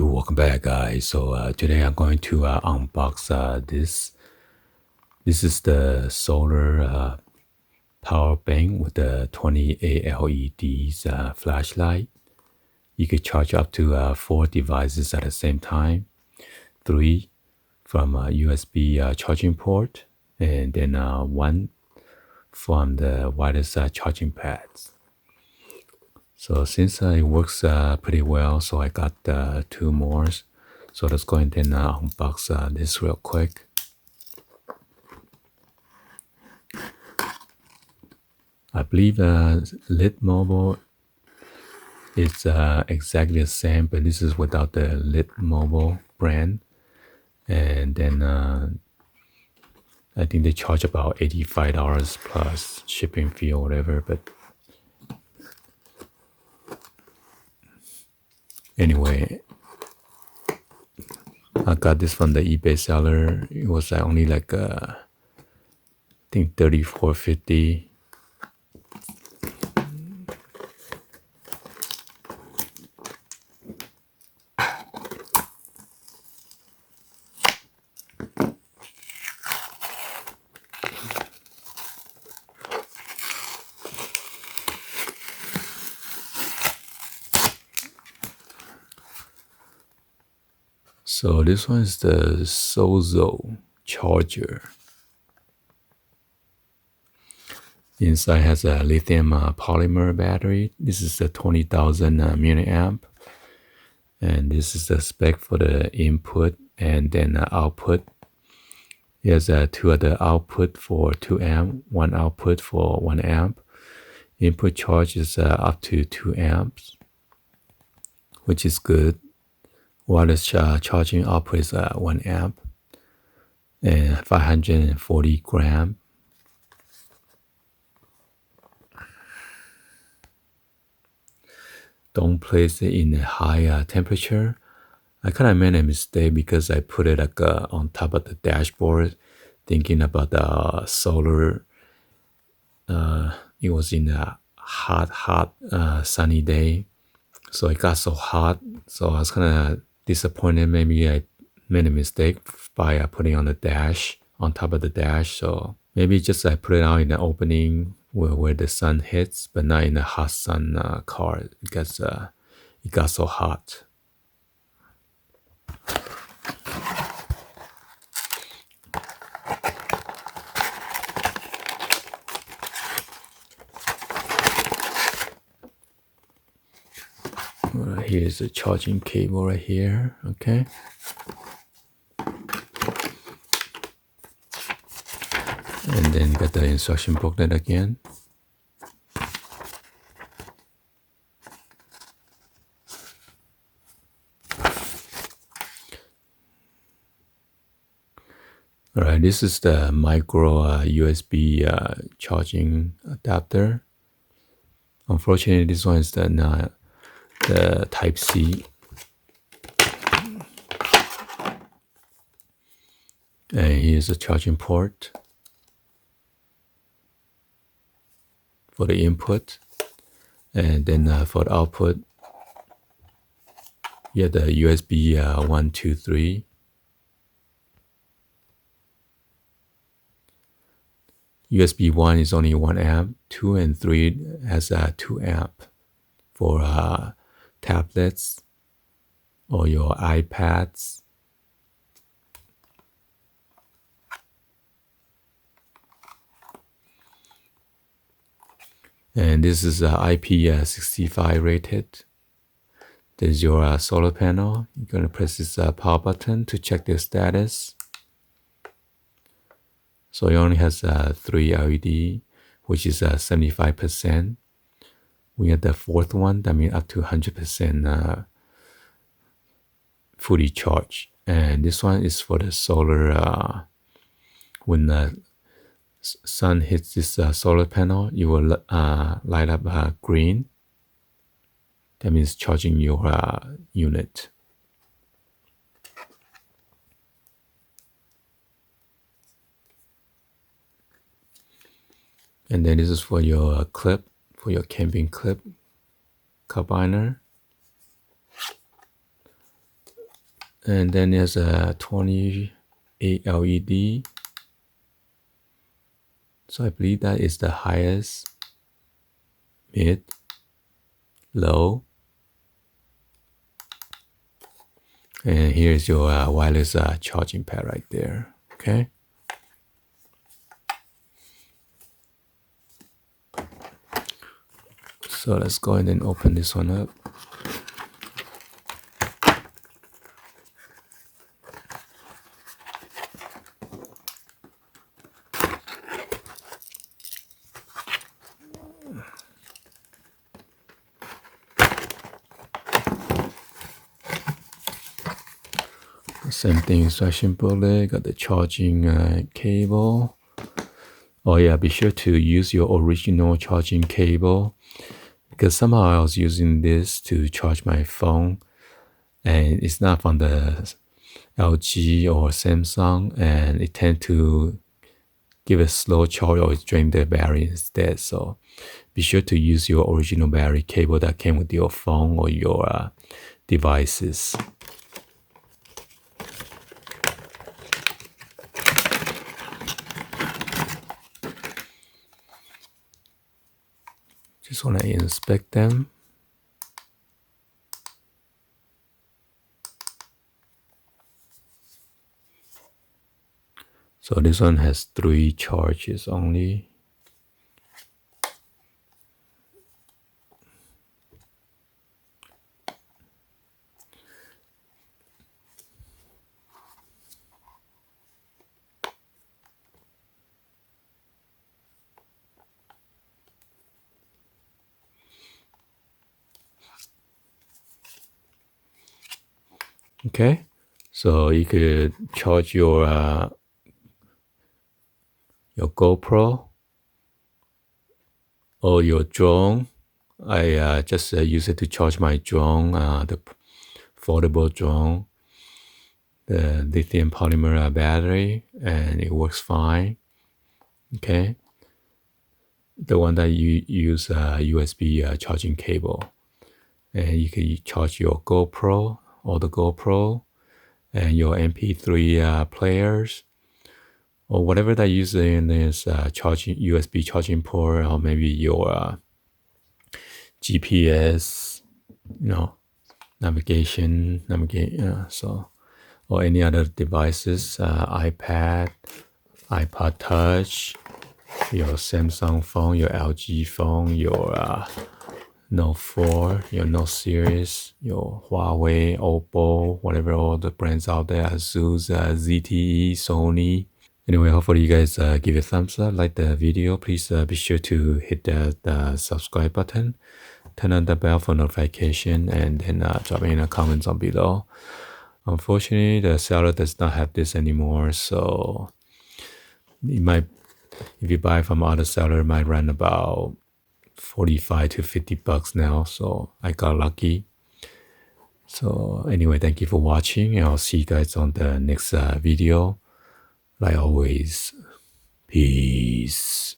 welcome back, guys. So today I'm going to unbox this. This is the solar power bank with the 28 LEDs flashlight. You could charge up to 4 devices at the same time. 3 from a USB charging port, and then 1 from the wireless charging pads. So since it works pretty well, so I got 2 more. So let's go ahead and unbox this real quick. I believe Lit Mobile is exactly the same, but this is without the Lit Mobile brand. And then I think they charge about $85 plus shipping fee or whatever, but anyway, I got this from the eBay seller. It was only like I think $34.50. So this one is the Sozo charger. Inside has a lithium polymer battery. This is the 20,000 milliamp. And this is the spec for the input and then output. Here's 2 other output for 2 amp, 1 output for 1 amp. Input charge is up to 2 amps, which is good. Wireless charging output is 1 amp and 540 grams. Don't place it in a high temperature. I kind of made a mistake because I put it like on top of the dashboard, thinking about the solar. It was in a hot sunny day, so it got so hot. So I was kind of disappointed. Maybe I made a mistake by putting on the dash, on top of the dash. So maybe just I put it out in the opening where the sun hits, but not in the hot sun car because it got so hot. Here's the charging cable right here, okay? And then got the instruction booklet again. Alright, this is the micro USB charging adapter. Unfortunately, this one is the Type-C. And here's a charging port for the input. And then for the output, you have the USB 1, 2, 3. USB 1 is only 1 amp, 2 and 3 has 2 amp for tablets or your iPads. And this is IP65 rated. There's your solar panel. You're going to press this power button to check the status. So it only has 3 LED, which is 75%. We have the 4th one, that means up to 100% fully charged. And this one is for the solar. When the sun hits this solar panel, it will light up green. That means charging your unit. And then this is for your clip, for your camping clip combiner. And then there's a 28 LED. So I believe that is the highest, mid, low. And here's your wireless charging pad right there. Okay. So let's go ahead and open this one up. Same thing, instruction booklet, got the charging cable. Oh yeah, be sure to use your original charging cable, because somehow I was using this to charge my phone and it's not from the LG or Samsung, and it tends to give a slow charge or drain the battery instead. So be sure to use your original battery cable that came with your phone or your devices. Just want to inspect them. So this one has 3 charges only. Okay, so you could charge your GoPro or your drone. I just use it to charge my drone, the foldable drone, the lithium polymer battery, and it works fine. Okay, the one that you use USB charging cable, and you can charge your GoPro or the GoPro and your MP3 players, or whatever that you use in this charging USB charging port, or maybe your GPS, navigation, so, or any other devices, iPad, iPod Touch, your Samsung phone, your LG phone, your Note 4, your Note series, your Huawei, Oppo, whatever, all the brands out there, Asus, ZTE, Sony. Anyway, hopefully you guys give it a thumbs up, like the video. Please be sure to hit the subscribe button, turn on the bell for notification, and then drop in a comments on below. Unfortunately, the seller does not have this anymore, so it might, if you buy from other seller, it might run about 45 to 50 bucks now, so I got lucky. So anyway, thank you for watching, and I'll see you guys on the next video. Like always, peace.